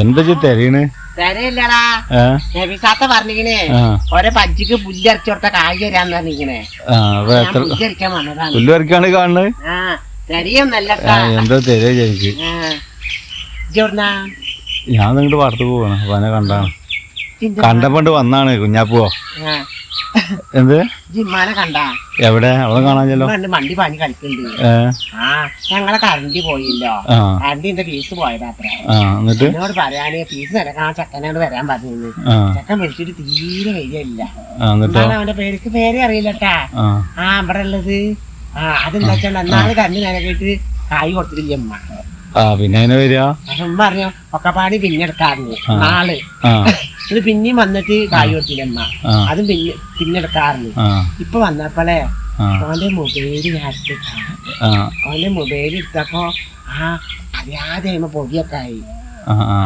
എന്താ തെരയണ്? തരയില്ലടാ നബിസാത്ത പറഞ്ഞിങ്ങനെ ഓരോ പജ്ജിക്ക് പുല്ലരച്ചു കൊടുത്ത കായ് തരാന്ന് പറഞ്ഞിങ്ങനെ പുല്ലരിക്കാൻ വന്നതാണ്. പുല്ലരിക്കാണ് കാണുന്നത്. തെരയൊന്നല്ലട്ടാ. എന്താ തെരയ ചേച്ചി? ഞാൻ നിങ്ങോട്ട് പാടത്ത് പോവാണ്. അപ്പൊ എന്നെ കണ്ടാണ്, കണ്ടപ്പോണ്ട് വന്നാണ്. കുഞ്ഞാപ്പുവോ എന്ത് ജിമ്മാനെ കണ്ടാ? എവിടെ? അവളെ കാണാഞ്ഞല്ലോ. വണ്ടി പണി കളിക്കുന്നുണ്ട്. ഞങ്ങളെ കറണ്ട് പോയില്ലോ, കറണ്ടിന്റെ ഫീസ് പോയതാത്ര. എന്നിട്ട് എന്നോട് പറയാന് ഫീസ് നിരക്കാൻ ചെക്കനോട് വരാൻ പറഞ്ഞു. ചെക്കൻ വിളിച്ചിട്ട് തീരെ വരികയില്ല. അവന്റെ പേര് അറിയില്ലട്ടാ. ഇവിടെ ഉള്ളത് അതെന്താ വെച്ചാൽ എന്നാള് കറണ്ട് നിരക്കിട്ട് കായ് കൊടുത്തിട്ടില്ല അമ്മ. പിന്നെ അതിനെ വരിക പറഞ്ഞു ഒക്കെപ്പാടി പിന്നെ എടുക്കാറുണ്ട് നാള്. ഇത് പിന്നെയും വന്നിട്ട് കായ് കൊടുത്തില്ലമ്മ, അതും പിന്നെ എടുക്കാറുണ്ട്. ഇപ്പൊ വന്നപ്പോളെ അവന്റെ മൊബൈല് ഞാൻ എടുത്തിട്ടാ. അവന്റെ മൊബൈൽ എടുത്തപ്പോ അറിയാതെ പൊടിയൊക്കെ ആയി.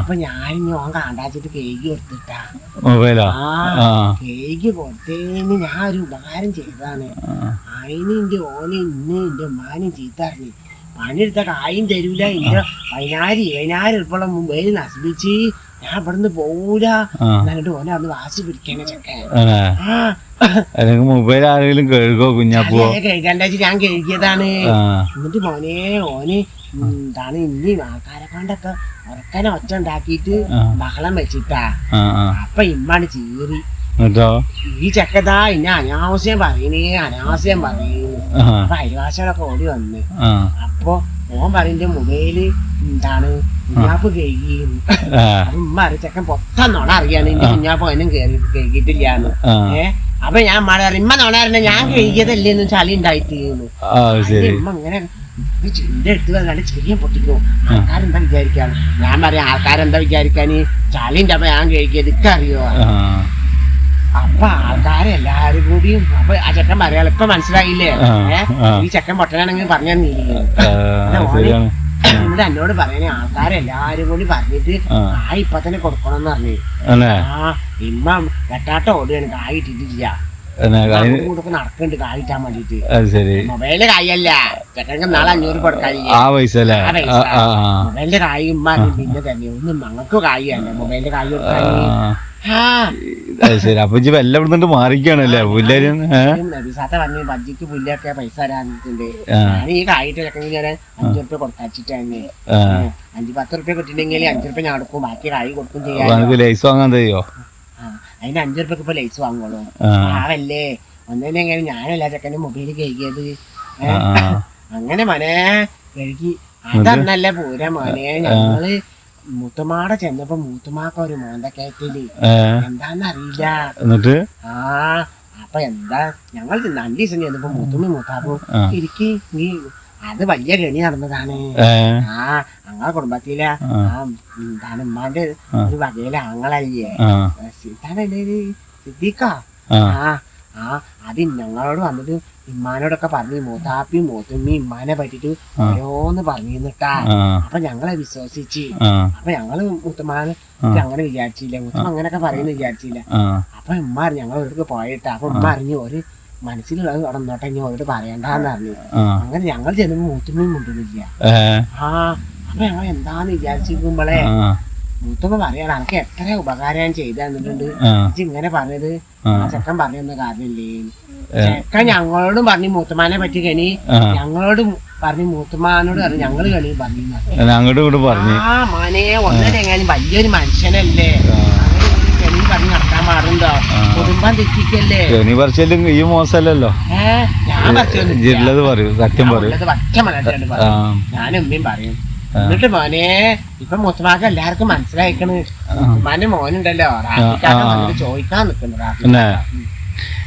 അപ്പൊ ഞാൻ ഓൻ കാണ്ടാച്ചിട്ട് കേക്ക് കൊടുത്തിട്ടാ. കേക്ക് കൊടുത്തതിന് ഞാൻ ഒരു ഉപകാരം ചെയ്തതാണ്. അതിന് എന്റെ ഓന് ഇന്ന് എന്റെ ഉമ്മാനും ചീത്തറിഞ്ഞു. പണിയെടുത്ത കായും തരൂല. എന്റെ വൈകുന്നേരം ഉൾപ്പെടെ മൊബൈൽ നശിപ്പിച്ച് ഞാൻ ഇവിടുന്ന് പോവൂല. എന്നിട്ട് ഓനെ അന്ന് വാശി പിടിക്കണ ചെക്കൻ. മൊബൈൽ ആരെങ്കിലും കഴുകോ? കുഞ്ഞാപ്പോ കഴുകണ്ടാച്ച് ഞാൻ കഴുകിയതാണ്. എന്നിട്ട് മോനെ ഓന് എന്താണ് ഇനി ആൾക്കാരെ കൊണ്ടൊക്കെ ഉറക്കനെ ഒച്ച ഉണ്ടാക്കിയിട്ട് ബഹളം വെച്ചിട്ടാ. അപ്പൊ ഇമ്മാണ് ചീറി. ഈ ചെക്കതാ ഇന്നെ അനാവശ്യം പറയുന്നു. അപ്പൊ അയൽവാസികളൊക്കെ ഓടി വന്ന്. അപ്പൊ ഓൻ പറയുന്ന മൊബൈല് എന്താണ് കുഞ്ഞാപ്പ് കഴുകി. ഉമ്മ അറിയ ചെക്കൻ പൊത്തന്നോണ അറിയാണ് എന്റെ കുഞ്ഞാപ്പ് അതിനും കഴുകിയിട്ടില്ലാന്ന്. അപ്പൊ ഞാൻ മഴ ഇമ്മ നോണാറിന്റെ ഞാൻ കഴുകിയതല്ലേന്ന് ചളി ഉണ്ടായിത്തീരുന്നു. ഇമ്മ ഇങ്ങനെ ചിന്റെ അടുത്ത് വന്നാല് ചെറിയ പൊട്ടിക്കും. ആൾക്കാരെന്താ വിചാരിക്കാണ്? ഞാൻ പറയാം ആൾക്കാരെന്താ വിചാരിക്കാന്? ചളിന്റെ അപ്പൊ ഞാൻ കഴുകിയത് ഇക്കറിയോ? അപ്പൊ ആൾക്കാരെല്ലാരും കൂടിയും അപ്പൊ ആ ചെക്കൻ പറയാം ഇപ്പൊ മനസ്സിലായില്ലേ? ഈ ചെക്കൻ പൊട്ടനാണെങ്കിൽ പറഞ്ഞു ഇവിടെ എന്നോട് പറയണേ ആൾക്കാരെല്ലാരും കൂടി പറഞ്ഞിട്ട് കായ് ഇപ്പൊ തന്നെ കൊടുക്കണമെന്ന് പറഞ്ഞു. ഇമ്മ വെട്ടാട്ട ഓടുകയാണ്, കായ് ഇട്ടിട്ടില്ല. നടക്കുന്നുണ്ട് കായിട്ടാൻ വേണ്ടിട്ട്. മൊബൈലിന്റെ കായല്ല ചെക്കൻ നാളെ 500 കൊടുക്കായി. മൊബൈലിന്റെ കായ് ഉമ്മ പിന്നെ തന്നെ ഒന്നും ഞങ്ങൾക്ക് കായല്ല മൊബൈലിന്റെ കായ് കൊടുക്കാൻ. അപ്പൊ എല്ലാം മാറിക്കാണല്ലേ പുല്ല്? നബിസാത്ത പറഞ്ഞു ബജ്ജിക്ക് പുല്ലൊക്കെ പൈസ തരാന്നിട്ടുണ്ട്. ഞാൻ ഈ കായിട്ട് ചെക്കൻ ഞാൻ 5 റുപ്യ കൊടുക്കാച്ചിട്ട് തന്നെ 5-10 റുപ്യ കിട്ടിയിട്ടുണ്ടെങ്കിൽ 5 റുപ്യ ഞാൻ കൊടുക്കും, ബാക്കി കായ് കൊടുക്കും ചെയ്യാം. ലൈസ് വാങ്ങാൻ തയ്യോ? അതിന് 5 റുപ്യക്ക് ഇപ്പൊ ലൈസ് വാങ്ങോളൂ. ആവല്ലേ ഒന്നിനെങ്ങനെ ഞാനല്ല ചെക്കൻ്റെ മൊബൈൽ കഴുകിയത്. അങ്ങനെ മോനെ കഴുകി അതന്നല്ല പൂര മോനെ. ഞങ്ങള് മൂത്തുമാടെ ചെന്നപ്പോ മൂത്തുമാക്ക ഒരു മോന്തക്കയറ്റില് എന്താന്നറിയില്ല. എന്നിട്ട് അപ്പൊ എന്താ ഞങ്ങൾ 2 ദിവസം ചെന്നപ്പോ മൂത്താപ്പോ ഇരിക്കി നീ അത് വലിയ ഗണി നടന്നതാണ്. ഞങ്ങളെ കുടുംബത്തിലെ എന്താണ് ഉമ്മാന്റെ ഒരു വകയിലെ ആങ്ങളല്ലേ സിദ്ദീഖാ. അത് ഞങ്ങളോട് വന്നിട്ട് ഇമ്മാനോടൊക്കെ പറഞ്ഞു മൂത്താപ്പി മൂത്തുമ്മി ഇമ്മാനെ പറ്റിട്ട് ഓരോന്ന് പറഞ്ഞിട്ടാ. അപ്പൊ ഞങ്ങളെ വിശ്വസിച്ച്. അപ്പൊ ഞങ്ങള് മുത്തമ്മാനെ അങ്ങനെ വിചാരിച്ചില്ല, മുത്തമ്മ അങ്ങനൊക്കെ പറയുന്നു വിചാരിച്ചില്ല. അപ്പൊ ഉമ്മ ഞങ്ങൾ ഇവിടേക്ക് പോയിട്ടാ. അപ്പൊ ഉമ്മ അറിഞ്ഞു ഒരു മനസ്സിലുള്ളത് കടന്നോട്ടെ ഇനി അവരോട് പറയണ്ടെന്ന് പറഞ്ഞു. അങ്ങനെ ഞങ്ങൾ ചെല്ലുമ്പോ മൂത്തുമ്മയും മുണ്ടുന്നില്ല. അപ്പൊ ഞങ്ങൾ എന്താന്ന് വിചാരിച്ചിരിക്കുമ്പോളെ മൂത്തുമ്മ പറയാണ് എനിക്ക് എത്ര ഉപകാരം ചെയ്തു തന്നിട്ടുണ്ട് ഇങ്ങനെ പറഞ്ഞത്. ആ ചെക്കൻ പറഞ്ഞൊന്ന കാര്യമില്ലേ? ചെക്കൻ ഞങ്ങളോടും പറഞ്ഞു മൂത്തുമാനെ പറ്റി കണി, ഞങ്ങളോട് പറഞ്ഞു മൂത്തുമാനോട് പറഞ്ഞു ഞങ്ങള് കണി പറഞ്ഞു. ആ മോനെ ഒന്നിനെങ്ങാനും വലിയൊരു മനുഷ്യനല്ലേ, കണി പറഞ്ഞ് നടത്താൻ പാടുണ്ടോ? കുടുംബം തെറ്റിക്കല്ലേ? ഈ മോശമല്ലല്ലോ. ഞാൻ സത്യം പറയും. ഞാനും ഉമ്മയും പറയും. എന്നിട്ട് മോനെ ഇപ്പൊ മുത്തമാക്ക് എല്ലാവർക്കും മനസ്സിലായിക്കണ്. ഉമ്മാന്റെ മോനുണ്ടല്ലോ ചോദിക്കാൻ നിക്കണ്ട.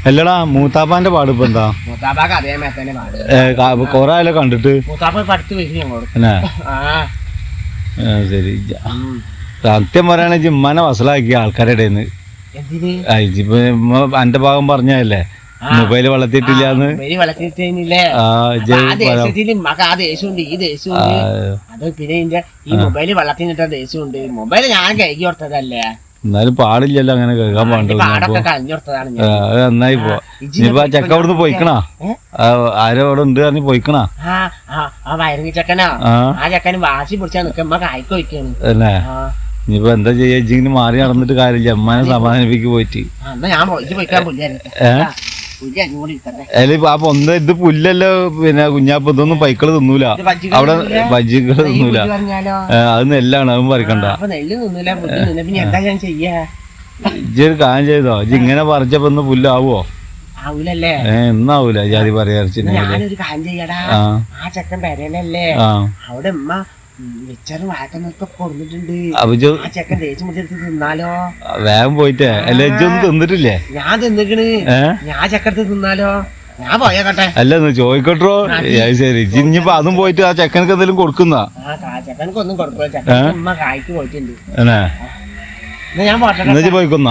അല്ലടാ മൂത്താപ്പാന്റെ പാട് ഇപ്പൊ എന്താ? മൂത്താപ്പാക്ക് അതേമാതിരി തന്നെ പാട്. കൊറേ ആയാലും കണ്ടിട്ട്. മൂത്താപ്പ പഠിത്ത് വരും ഞങ്ങളോട്. ശരി സത്യം പറയാണെങ്കിൽ ഉമ്മാനെ വസലാക്കിയ ആൾക്കാരുടെ എന്റെ ഭാഗം പറഞ്ഞല്ലേ മൊബൈല് വളർത്തിയിട്ടില്ലാന്ന്. അത് പിന്നെ ഈ മൊബൈല് വളർത്തിട്ട ദേശമുണ്ട്. മൊബൈല് ഞാൻ കഴുകി കൊടുത്തതല്ലേ. എന്നാലും പാടില്ലല്ലോ അങ്ങനെ കേൾക്കാൻ പാടില്ല. നന്നായി പോ. ഇനിയിപ്പോ ചെക്ക അവിടുന്ന് പോയിക്കണാ? ആരോ അവിടെ ഉണ്ട് പറഞ്ഞ് പോയിക്കണാ? ആ വയറിങ് ചെക്കനാ. ആ ചെക്കന് വാശി പിടിച്ചാ നിക്കുമ്പോ കായ്ക്ക് വയ്ക്കാണ്. ഇനിയിപ്പോ എന്താ ചെയ്യാ, ഇജ്ജിങ്ങനെ മാറി നടന്നിട്ട് കാര്യമില്ല, അമ്മാനെ സമാധാനിപ്പിക്ക് പോയിട്ട്. എന്നാ ഞാൻ പോയിക്കാൻ പുല്ലായിരുന്നു പുല്ല് അങ്ങോട്ട് ഇരിക്കട്ടെ. അല്ല അപ്പൊ ഒന്ന് ഇത് പുല്ലല്ലോ, പിന്നെ കുഞ്ഞാപ്പ് ഇതൊന്നും പൈക്കള് തിന്നൂല, അവിടെ ബജ്ജികള് തിന്നൂല, പറഞ്ഞാലോ അത് നെല്ലാണ്, അതും പറിക്കണ്ട. അപ്പൊ നെല്ല് തിന്നൂല പുല്ല് തിന്നില്ല, പിന്നെ എന്താ ഞാൻ ചെയ്യാ? ഇജ്ജ് ഒരു കാര്യം ചെയ്തോ, ഇജ്ജ് ഇങ്ങനെ പറിച്ചപ്പോ ഒന്ന് പുല്ലാവോ? ആവൂലല്ലേ? എന്നാവൂല ജാതി പറയാറിച്ചിട്ടുണ്ടെങ്കില്. ഞാനൊരു കാര്യം ചെയ്യടാ, ആ ചെക്കൻ പെരേലല്ലേ, അവിടെ ഉമ്മ വെച്ചാറ് വാക്കുന്നൊക്കെ കൊടുത്തിട്ടുണ്ട്. ആ ചെക്കൻ തേച്ച് മുട്ടിട്ട് തിന്നാലോ? വേഗം പോയിട്ടേ. അല്ല ഇജ്ജൊന്നും തിന്നിട്ടില്ലേ? ഞാൻ തിന്നിക്കണ്, ഞാൻ ചെക്കടുത്ത് തിന്നാലോ? ഞാൻ പോയേക്കട്ടെ. അല്ല ചോദിക്കട്ടോ. ശരി, ഇനിയിപ്പോ അതും പോയിട്ട് ആ ചെക്കനക്ക് എന്തെങ്കിലും കൊടുക്കുന്ന? ചെക്കനക്ക് ഒന്നും കൊടുക്കില്ല, ചെക്കൻ ഉമ്മ കായ്ക്ക് പോയിട്ടുണ്ട്. എന്നാ ഞാൻ പോട്ടെ പോയിക്കുന്ന